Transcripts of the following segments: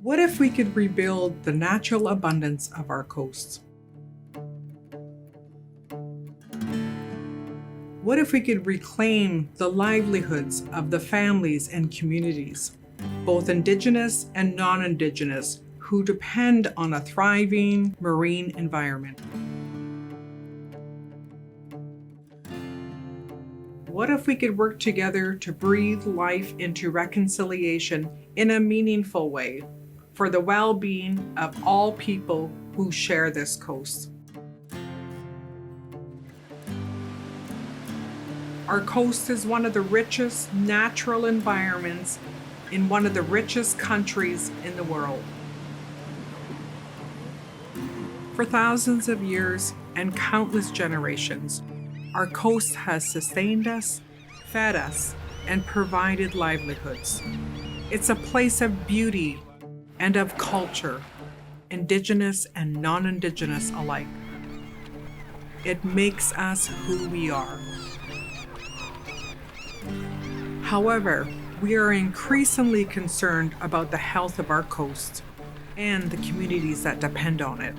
What if we could rebuild the natural abundance of our coasts? What if we could reclaim the livelihoods of the families and communities, both Indigenous and non-Indigenous, who depend on a thriving marine environment? What if we could work together to breathe life into reconciliation in a meaningful way for the well-being of all people who share this coast? Our coast is one of the richest natural environments in one of the richest countries in the world. For thousands of years and countless generations, our coast has sustained us, fed us, and provided livelihoods. It's a place of beauty and of culture, Indigenous and non-Indigenous alike. It makes us who we are. However, we are increasingly concerned about the health of our coast and the communities that depend on it.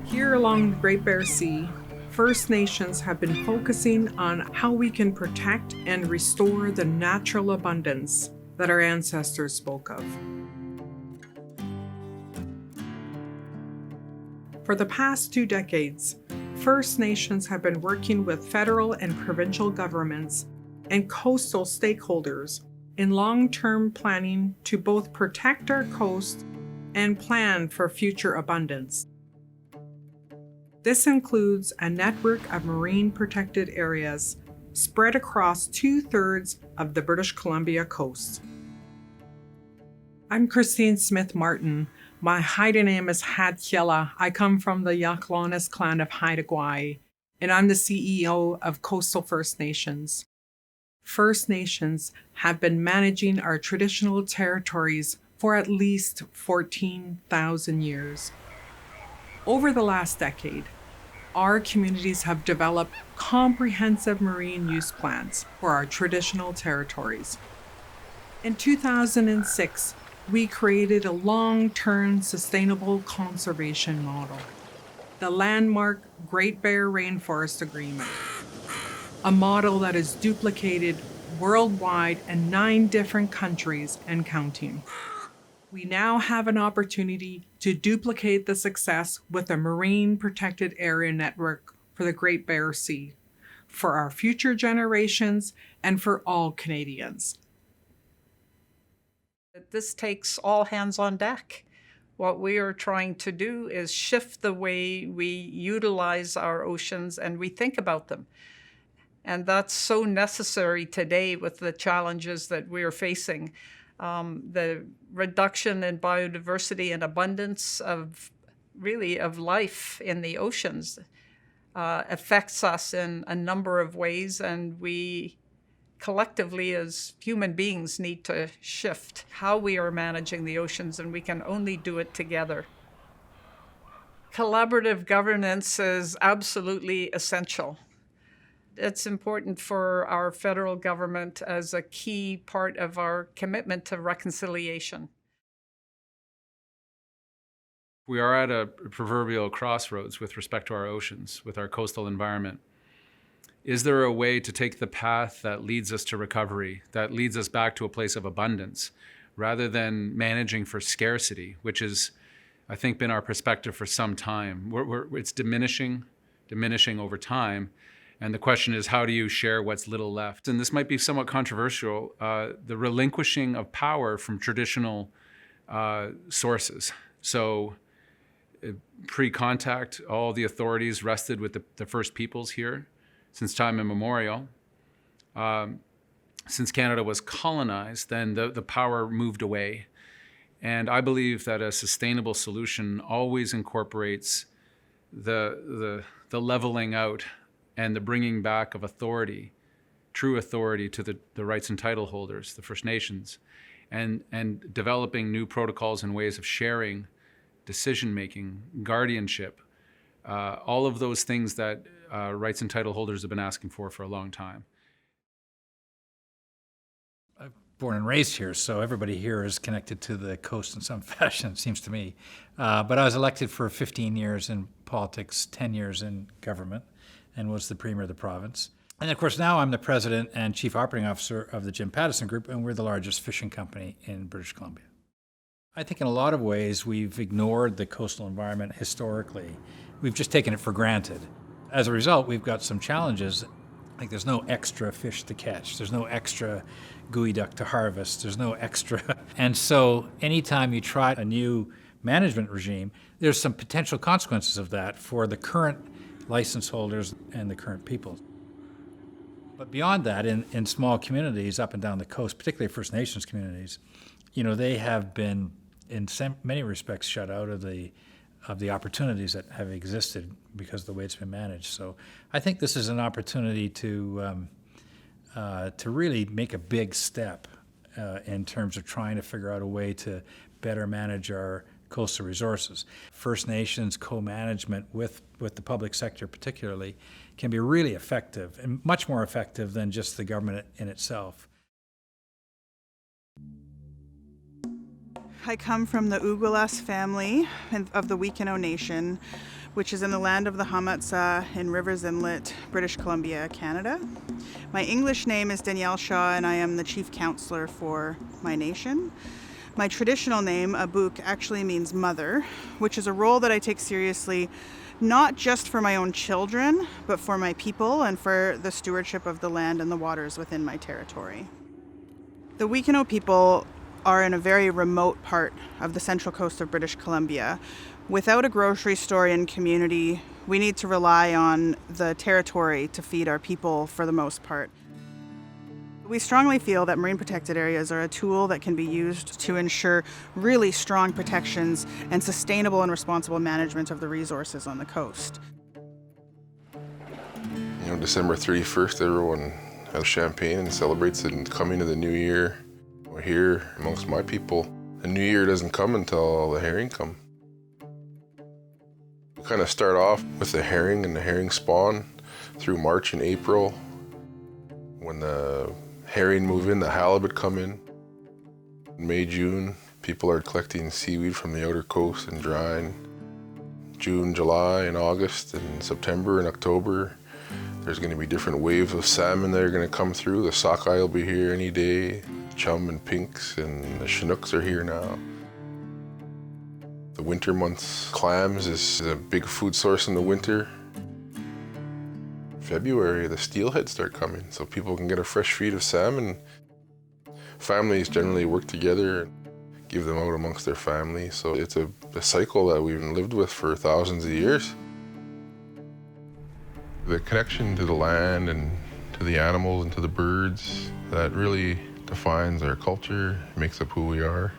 Here along the Great Bear Sea, First Nations have been focusing on how we can protect and restore the natural abundance that our ancestors spoke of. For the past 2 decades, First Nations have been working with federal and provincial governments and coastal stakeholders in long-term planning to both protect our coast and plan for future abundance. This includes a network of marine protected areas spread across 2/3 of the British Columbia coast. I'm Christine Smith Martin. My Haida name is AdKey. I come from the Yaqlonis clan of Haida Gwaii, and I'm the CEO of Coastal First Nations. First Nations have been managing our traditional territories for at least 14,000 years. Over the last decade, our communities have developed comprehensive marine use plans for our traditional territories. In 2006, we created a long-term sustainable conservation model, the landmark Great Bear Rainforest Agreement, a model that is duplicated worldwide in 9 different countries and counting. We now have an opportunity to duplicate the success with a marine protected area network for the Great Bear Sea, for our future generations and for all Canadians. This takes all hands on deck. What we are trying to do is shift the way we utilize our oceans and we think about them. And that's so necessary today with the challenges that we're facing. The reduction in biodiversity and abundance of life in the oceans affects us in a number of ways, and we collectively as human beings need to shift how we are managing the oceans, and we can only do it together. Collaborative governance is absolutely essential. It's important for our federal government as a key part of our commitment to reconciliation. We are at a proverbial crossroads with respect to our oceans, with our coastal environment. Is there a way to take the path that leads us to recovery, that leads us back to a place of abundance, rather than managing for scarcity, which is, I think, been our perspective for some time? It's diminishing over time. And the question is, how do you share what's little left? And this might be somewhat controversial, the relinquishing of power from traditional sources. So pre-contact, all the authorities rested with the First Peoples here since time immemorial. Since Canada was colonized, then the power moved away. And I believe that a sustainable solution always incorporates the leveling out and the bringing back of authority, true authority to the rights and title holders, the First Nations, and developing new protocols and ways of sharing, decision-making, guardianship, all of those things that rights and title holders have been asking for a long time. I'm born and raised here, so everybody here is connected to the coast in some fashion, it seems to me. But I was elected for 15 years in politics, 10 years in government, and was the premier of the province. And of course, now I'm the president and chief operating officer of the Jim Pattison Group, and we're the largest fishing company in British Columbia. I think in a lot of ways we've ignored the coastal environment historically. We've just taken it for granted. As a result, we've got some challenges. Like there's no extra fish to catch. There's no extra gooey duck to harvest. There's no extra. And so anytime you try a new management regime, there's some potential consequences of that for the current license holders and the current people. But beyond that, in small communities up and down the coast, particularly First Nations communities, they have been, in many respects, shut out of the opportunities that have existed because of the way it's been managed. So I think this is an opportunity to really make a big step in terms of trying to figure out a way to better manage our coastal resources. First Nations co-management with the public sector particularly can be really effective, and much more effective than just the government in itself. I come from the Ugulas family of the Wekino Nation, which is in the land of the Hamatsa in Rivers Inlet, British Columbia, Canada. My English name is Danielle Shaw, and I am the chief counselor for my nation. My traditional name, Abuk, actually means mother, which is a role that I take seriously, not just for my own children, but for my people and for the stewardship of the land and the waters within my territory. The Wekino people are in a very remote part of the central coast of British Columbia. Without a grocery store and community, we need to rely on the territory to feed our people for the most part. We strongly feel that marine protected areas are a tool that can be used to ensure really strong protections and sustainable and responsible management of the resources on the coast. December 31st, everyone has champagne and celebrates the coming of the new year. We're here amongst my people. The new year doesn't come until the herring come. We kind of start off with the herring and the herring spawn through March and April. When the herring move in, the halibut come in. May, June, people are collecting seaweed from the outer coast and drying. June, July, and August, and September and October, there's going to be different waves of salmon that are going to come through. The sockeye will be here any day. Chum and pinks and the Chinooks are here now. The winter months, clams is a big food source in the winter. February, the steelhead start coming, so people can get a fresh feed of salmon. Families generally work together and give them out amongst their family, so it's a cycle that we've lived with for thousands of years. The connection to the land and to the animals and to the birds, that really defines our culture, makes up who we are.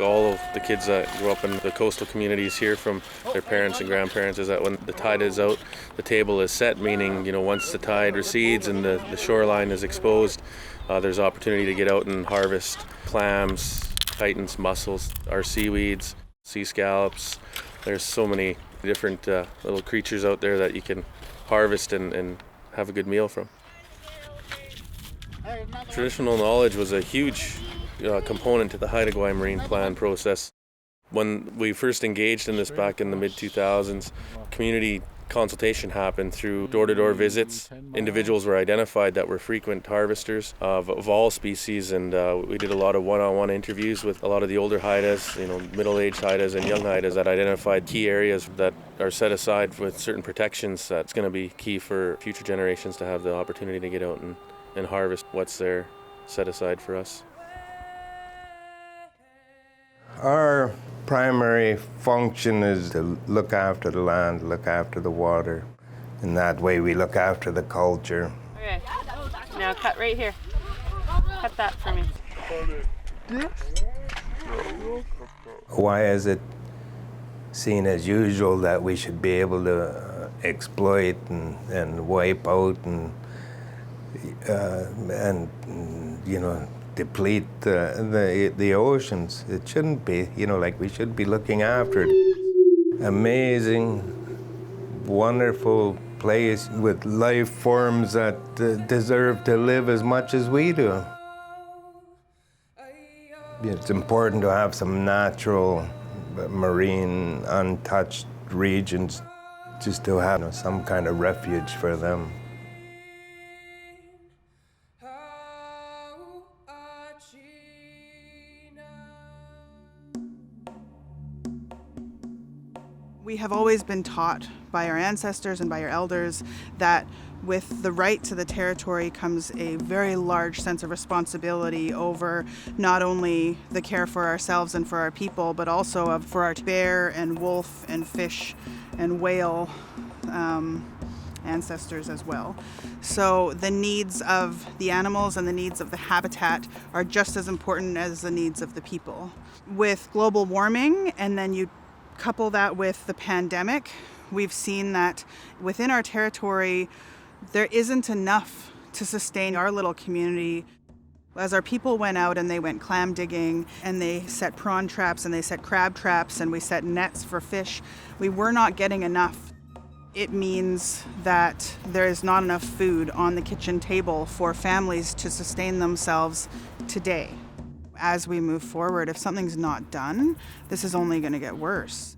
All of the kids that grew up in the coastal communities hear from their parents and grandparents is that when the tide is out, the table is set, meaning, once the tide recedes and the shoreline is exposed, there's opportunity to get out and harvest clams, chitons, mussels, our seaweeds, sea scallops. There's so many different little creatures out there that you can harvest and have a good meal from. Traditional knowledge was a huge component to the Haida Gwaii Marine Plan process. When we first engaged in this back in the mid-2000s, community consultation happened through door-to-door visits. Individuals were identified that were frequent harvesters of all species, and we did a lot of one-on-one interviews with a lot of the older Haidas, middle-aged Haidas and young Haidas that identified key areas that are set aside with certain protections that's going to be key for future generations to have the opportunity to get out and harvest what's there set aside for us. Our primary function is to look after the land, look after the water. In that way, we look after the culture. Okay, now cut right here. Cut that for me. Why is it seen as usual that we should be able to exploit and wipe out and deplete the oceans. It shouldn't be, like we should be looking after it. Amazing, wonderful place with life forms that deserve to live as much as we do. It's important to have some natural, marine, untouched regions, just to have some kind of refuge for them. We have always been taught by our ancestors and by our elders that with the right to the territory comes a very large sense of responsibility over not only the care for ourselves and for our people, but also for our bear and wolf and fish and whale ancestors as well. So the needs of the animals and the needs of the habitat are just as important as the needs of the people. With global warming, and then you couple that with the pandemic, we've seen that within our territory, there isn't enough to sustain our little community. As our people went out and they went clam digging and they set prawn traps and they set crab traps and we set nets for fish, we were not getting enough. It means that there is not enough food on the kitchen table for families to sustain themselves today. As we move forward, if something's not done, this is only going to get worse.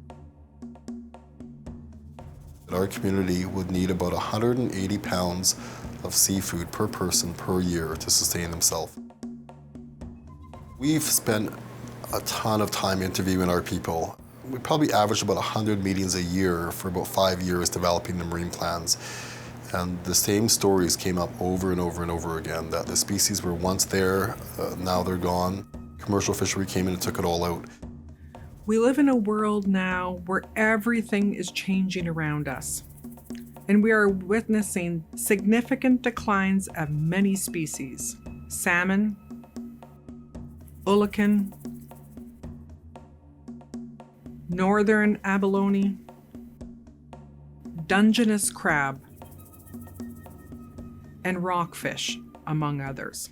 Our community would need about 180 pounds of seafood per person per year to sustain themselves. We've spent a ton of time interviewing our people. We probably averaged about 100 meetings a year for about 5 years developing the marine plans. And the same stories came up over and over and over again, that the species were once there, now they're gone. Commercial fishery came in and took it all out. We live in a world now where everything is changing around us, and we are witnessing significant declines of many species: salmon, ulican, northern abalone, Dungeness crab, and rockfish, among others.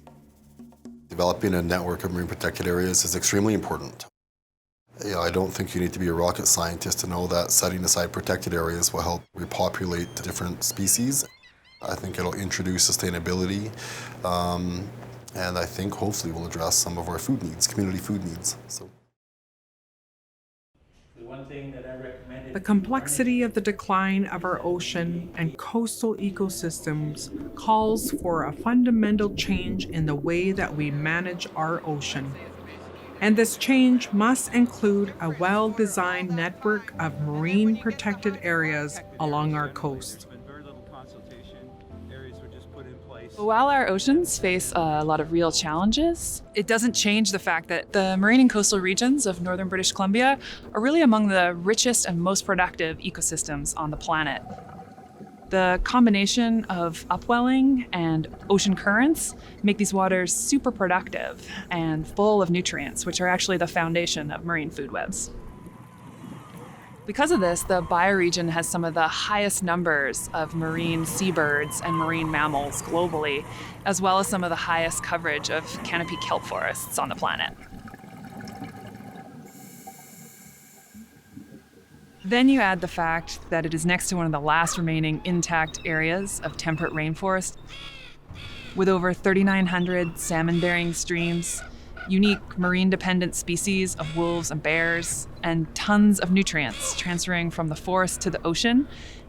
Developing a network of marine protected areas is extremely important. I don't think you need to be a rocket scientist to know that setting aside protected areas will help repopulate different species. I think it'll introduce sustainability, and I think hopefully will address some of our food needs, community food needs. So. The complexity of the decline of our ocean and coastal ecosystems calls for a fundamental change in the way that we manage our ocean. And this change must include a well-designed network of marine protected areas along our coast. While our oceans face a lot of real challenges, it doesn't change the fact that the marine and coastal regions of northern British Columbia are really among the richest and most productive ecosystems on the planet. The combination of upwelling and ocean currents make these waters super productive and full of nutrients, which are actually the foundation of marine food webs. Because of this, the bioregion has some of the highest numbers of marine seabirds and marine mammals globally, as well as some of the highest coverage of canopy kelp forests on the planet. Then you add the fact that it is next to one of the last remaining intact areas of temperate rainforest, with over 3,900 salmon-bearing streams, unique marine-dependent species of wolves and bears, and tons of nutrients transferring from the forest to the ocean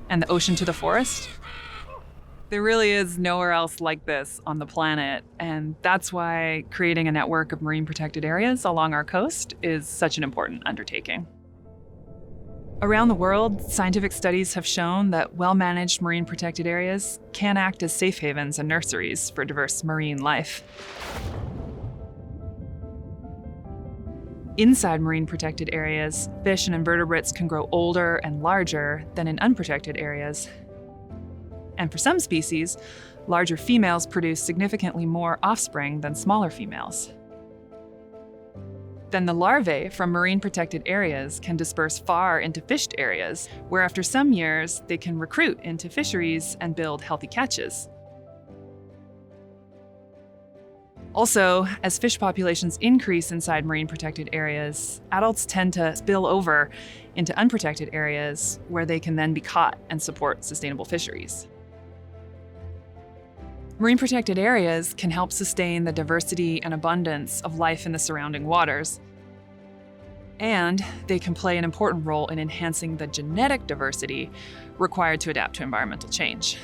and the ocean to the forest. There really is nowhere else like this on the planet, and that's why creating a network of marine protected areas along our coast is such an important undertaking. Around the world, scientific studies have shown that well-managed marine protected areas can act as safe havens and nurseries for diverse marine life. Inside marine protected areas, fish and invertebrates can grow older and larger than in unprotected areas. And for some species, larger females produce significantly more offspring than smaller females. Then the larvae from marine protected areas can disperse far into fished areas, where after some years, they can recruit into fisheries and build healthy catches. Also, as fish populations increase inside marine protected areas, adults tend to spill over into unprotected areas where they can then be caught and support sustainable fisheries. Marine protected areas can help sustain the diversity and abundance of life in the surrounding waters. And they can play an important role in enhancing the genetic diversity required to adapt to environmental change.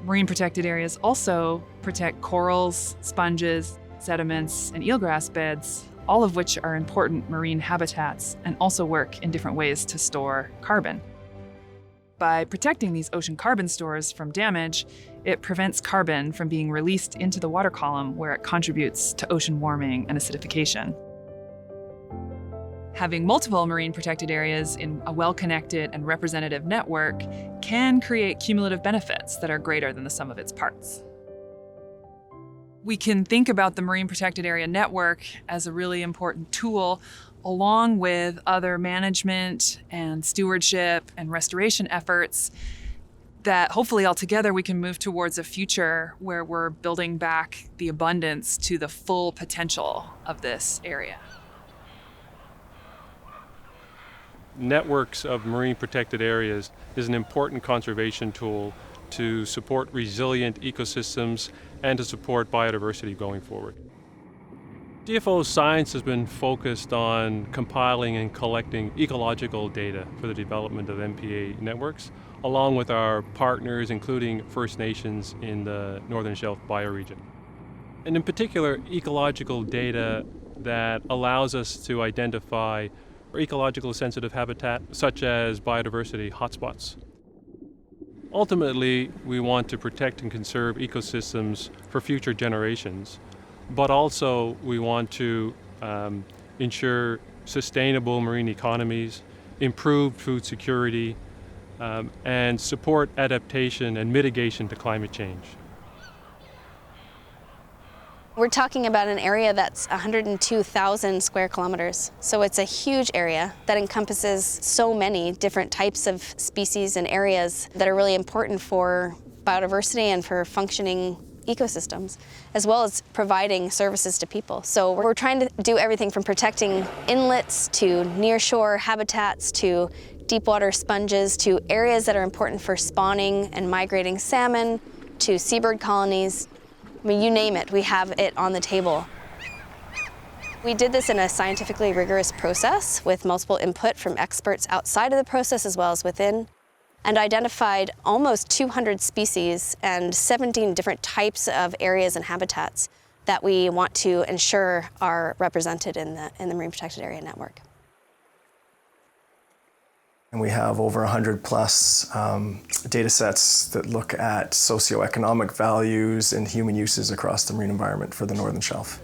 Marine protected areas also protect corals, sponges, sediments, and eelgrass beds, all of which are important marine habitats and also work in different ways to store carbon. By protecting these ocean carbon stores from damage, it prevents carbon from being released into the water column where it contributes to ocean warming and acidification. Having multiple marine protected areas in a well-connected and representative network can create cumulative benefits that are greater than the sum of its parts. We can think about the Marine Protected Area Network as a really important tool along with other management and stewardship and restoration efforts that hopefully altogether we can move towards a future where we're building back the abundance to the full potential of this area. Networks of marine protected areas is an important conservation tool to support resilient ecosystems and to support biodiversity going forward. DFO's science has been focused on compiling and collecting ecological data for the development of MPA networks, along with our partners, including First Nations in the Northern Shelf bioregion. And in particular, ecological data that allows us to identify ecological sensitive habitat, such as biodiversity hotspots. Ultimately, we want to protect and conserve ecosystems for future generations, but also we want to ensure sustainable marine economies, improved food security, and support adaptation and mitigation to climate change. We're talking about an area that's 102,000 square kilometers. So it's a huge area that encompasses so many different types of species and areas that are really important for biodiversity and for functioning ecosystems, as well as providing services to people. So we're trying to do everything from protecting inlets to nearshore habitats to deep water sponges to areas that are important for spawning and migrating salmon to seabird colonies. I mean, you name it, we have it on the table. We did this in a scientifically rigorous process with multiple input from experts outside of the process as well as within, and identified almost 200 species and 17 different types of areas and habitats that we want to ensure are represented in the Marine Protected Area Network. And we have over 100 plus data sets that look at socioeconomic values and human uses across the marine environment for the Northern Shelf.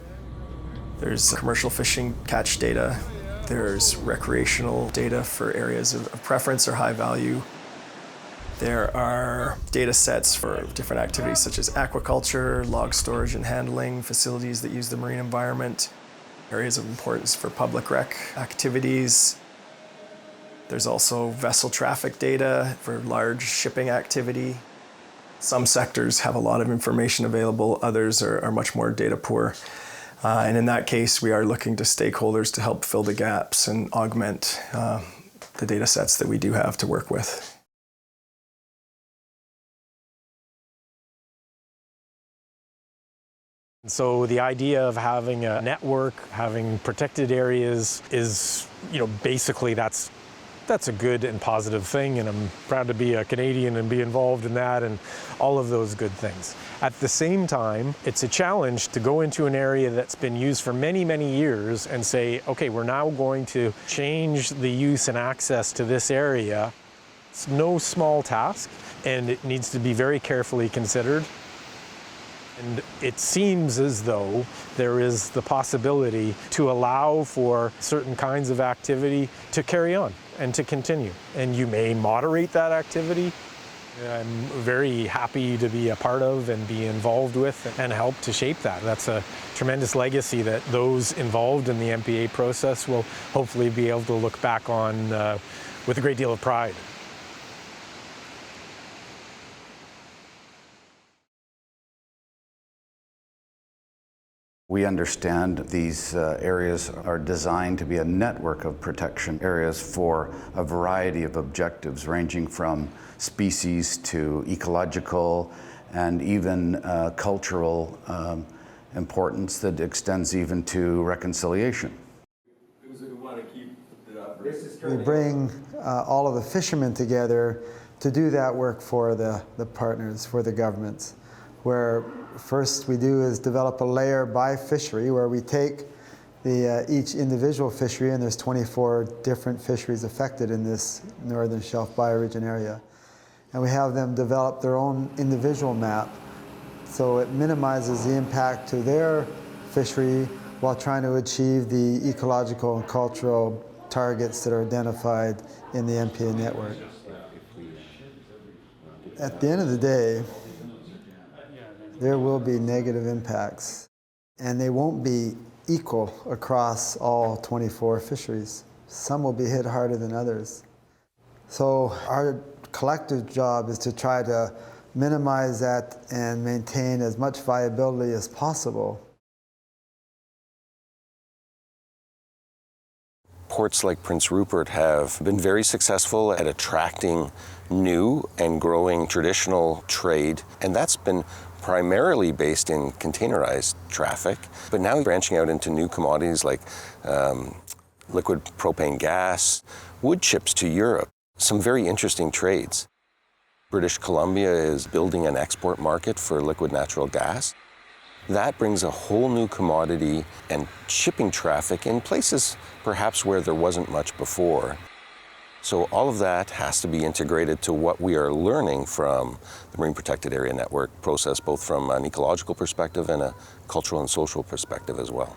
There's commercial fishing catch data. There's recreational data for areas of preference or high value. There are data sets for different activities such as aquaculture, log storage and handling, facilities that use the marine environment, areas of importance for public rec activities. There's also vessel traffic data for large shipping activity. Some sectors have a lot of information available, others are much more data poor. And in that case, we are looking to stakeholders to help fill the gaps and augment the data sets that we do have to work with. So the idea of having a network, having protected areas is, basically that's a good and positive thing, and I'm proud to be a Canadian and be involved in that and all of those good things. At the same time, it's a challenge to go into an area that's been used for many, many years and say, okay, we're now going to change the use and access to this area. It's no small task, and it needs to be very carefully considered. And it seems as though there is the possibility to allow for certain kinds of activity to carry on and to continue. And you may moderate that activity. I'm very happy to be a part of and be involved with and help to shape that. That's a tremendous legacy that those involved in the MPA process will hopefully be able to look back on with a great deal of pride. We understand these areas are designed to be a network of protection areas for a variety of objectives, ranging from species to ecological and even cultural importance that extends even to reconciliation. We bring all of the fishermen together to do that work for the partners, for the governments, where first we do is develop a layer by fishery where we take each individual fishery, and there's 24 different fisheries affected in this Northern Shelf bioregion area, and we have them develop their own individual map so it minimizes the impact to their fishery while trying to achieve the ecological and cultural targets that are identified in the MPA network. At the end of the day, there will be negative impacts, and they won't be equal across all 24 fisheries. Some will be hit harder than others. So our collective job is to try to minimize that and maintain as much viability as possible. Ports like Prince Rupert have been very successful at attracting new and growing traditional trade, and that's been primarily based in containerized traffic, but now branching out into new commodities like liquid propane gas, wood chips to Europe, some very interesting trades. British Columbia is building an export market for liquid natural gas. That brings a whole new commodity and shipping traffic in places perhaps where there wasn't much before. So all of that has to be integrated to what we are learning from the Marine Protected Area Network process, both from an ecological perspective and a cultural and social perspective as well.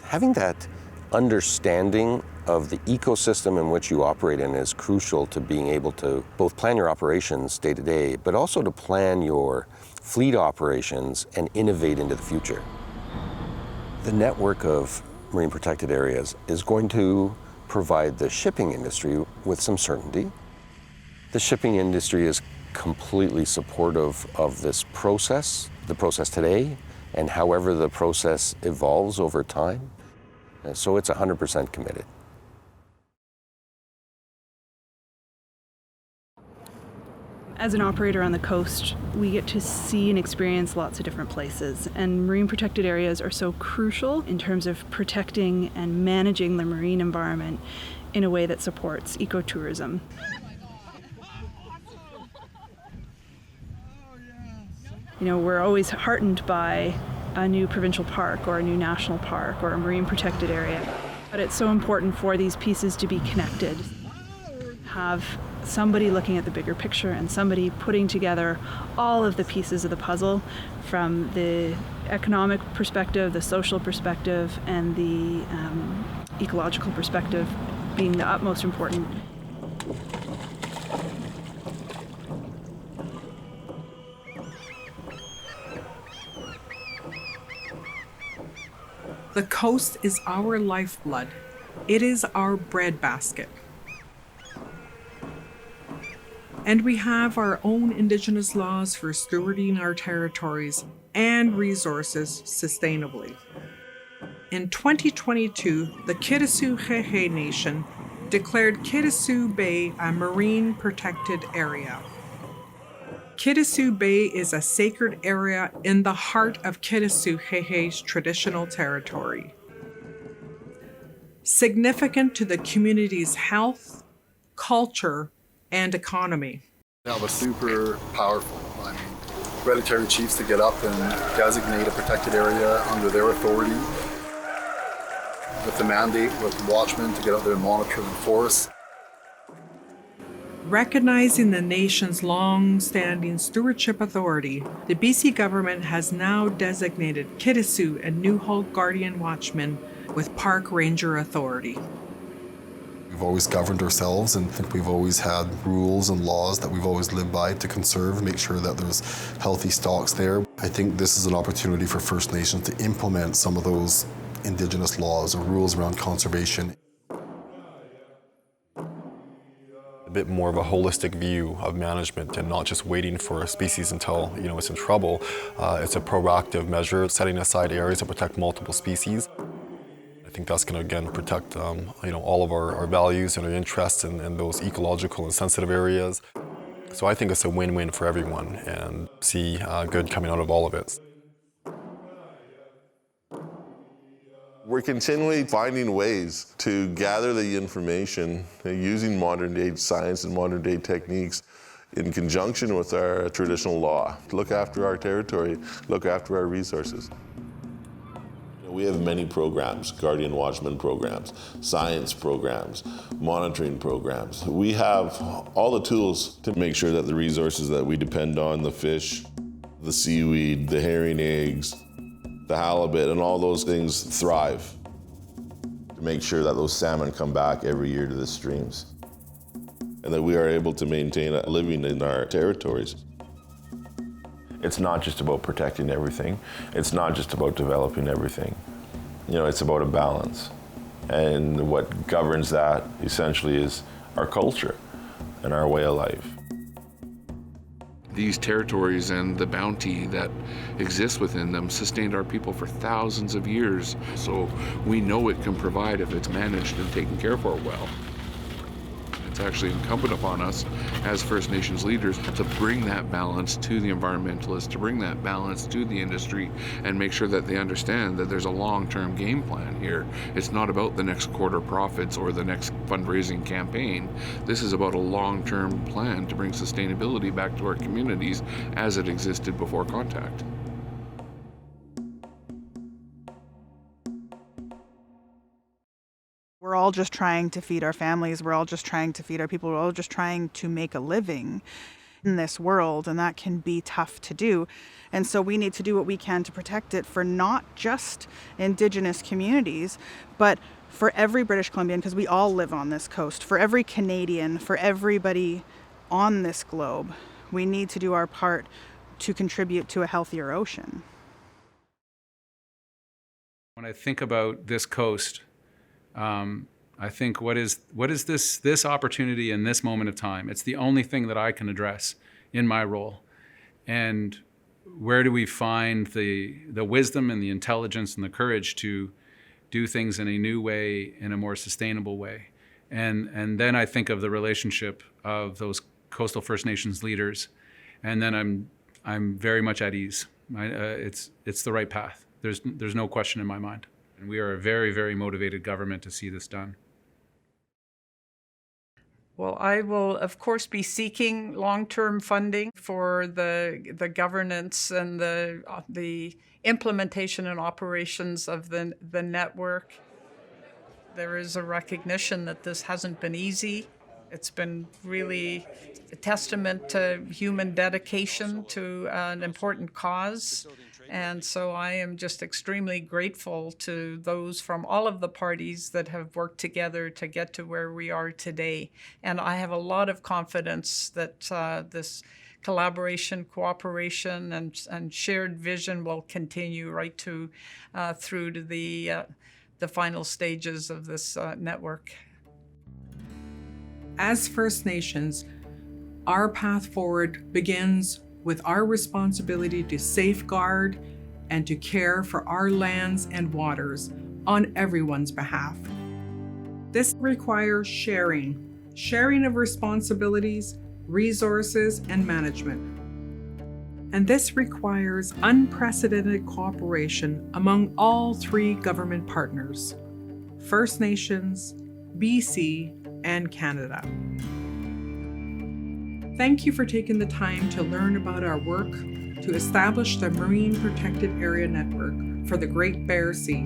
Having that understanding of the ecosystem in which you operate in is crucial to being able to both plan your operations day to day, but also to plan your fleet operations and innovate into the future. The network of marine protected areas is going to provide the shipping industry with some certainty. The shipping industry is completely supportive of this process, the process today, and however the process evolves over time. So it's 100% committed. As an operator on the coast, we get to see and experience lots of different places, and marine protected areas are so crucial in terms of protecting and managing the marine environment in a way that supports ecotourism. You know, we're always heartened by a new provincial park or a new national park or a marine protected area, but it's so important for these pieces to be connected. Have somebody looking at the bigger picture and somebody putting together all of the pieces of the puzzle from the economic perspective, the social perspective, and the ecological perspective being the utmost important. The coast is our lifeblood. It is our breadbasket. And we have our own Indigenous laws for stewarding our territories and resources sustainably. In 2022, the Kitasoo Nation declared Kitasoo Bay a marine protected area. Kitasoo Bay is a sacred area in the heart of Kitasoo traditional territory. Significant to the community's health, culture, and economy. That was super powerful. I mean, hereditary chiefs to get up and designate a protected area under their authority, with the mandate with watchmen to get out there and monitor and enforce. Recognizing the nation's long-standing stewardship authority, the BC government has now designated Kitasoo a New Hope Guardian Watchman with Park Ranger authority. We've always governed ourselves, and I think we've always had rules and laws that we've always lived by to conserve, make sure that there's healthy stocks there. I think this is an opportunity for First Nations to implement some of those Indigenous laws or rules around conservation. A bit more of a holistic view of management and not just waiting for a species until it's in trouble. It's a proactive measure, setting aside areas to protect multiple species. I think that's going to again protect all of our values and our interests in those ecological and sensitive areas. So I think it's a win-win for everyone and see good coming out of all of it. We're continually finding ways to gather the information using modern-day science and modern-day techniques in conjunction with our traditional law. Look after our territory, look after our resources. We have many programs, Guardian Watchman programs, science programs, monitoring programs. We have all the tools to make sure that the resources that we depend on, the fish, the seaweed, the herring eggs, the halibut, and all those things thrive to make sure that those salmon come back every year to the streams and that we are able to maintain a living in our territories. It's not just about protecting everything. It's not just about developing everything. It's about a balance. And what governs that essentially is our culture and our way of life. These territories and the bounty that exists within them sustained our people for thousands of years. So we know it can provide if it's managed and taken care for well. It's actually incumbent upon us as First Nations leaders to bring that balance to the environmentalists, to bring that balance to the industry and make sure that they understand that there's a long-term game plan here. It's not about the next quarter profits or the next fundraising campaign. This is about a long-term plan to bring sustainability back to our communities as it existed before contact. We're all just trying to feed our families. We're all just trying to feed our people. We're all just trying to make a living in this world, and that can be tough to do. And so we need to do what we can to protect it for not just Indigenous communities, but for every British Columbian, because we all live on this coast, for every Canadian, for everybody on this globe. We need to do our part to contribute to a healthier ocean. When I think about this coast, I think what is this opportunity in this moment of time? It's the only thing that I can address in my role. And where do we find the wisdom and the intelligence and the courage to do things in a new way, in a more sustainable way? And then I think of the relationship of those coastal First Nations leaders, and then I'm very much at ease. It's the right path. There's no question in my mind. And we are a very, very motivated government to see this done. Well, I will, of course, be seeking long-term funding for the governance and the implementation and operations of the network. There is a recognition that this hasn't been easy. It's been really a testament to human dedication to an important cause. And so I am just extremely grateful to those from all of the parties that have worked together to get to where we are today. And I have a lot of confidence that this collaboration, cooperation, and shared vision will continue right to through to the final stages of this network. As First Nations, our path forward begins with our responsibility to safeguard and to care for our lands and waters on everyone's behalf. This requires sharing of responsibilities, resources, and management. And this requires unprecedented cooperation among all three government partners: First Nations, BC, and Canada. Thank you for taking the time to learn about our work to establish the Marine Protected Area Network for the Great Bear Sea.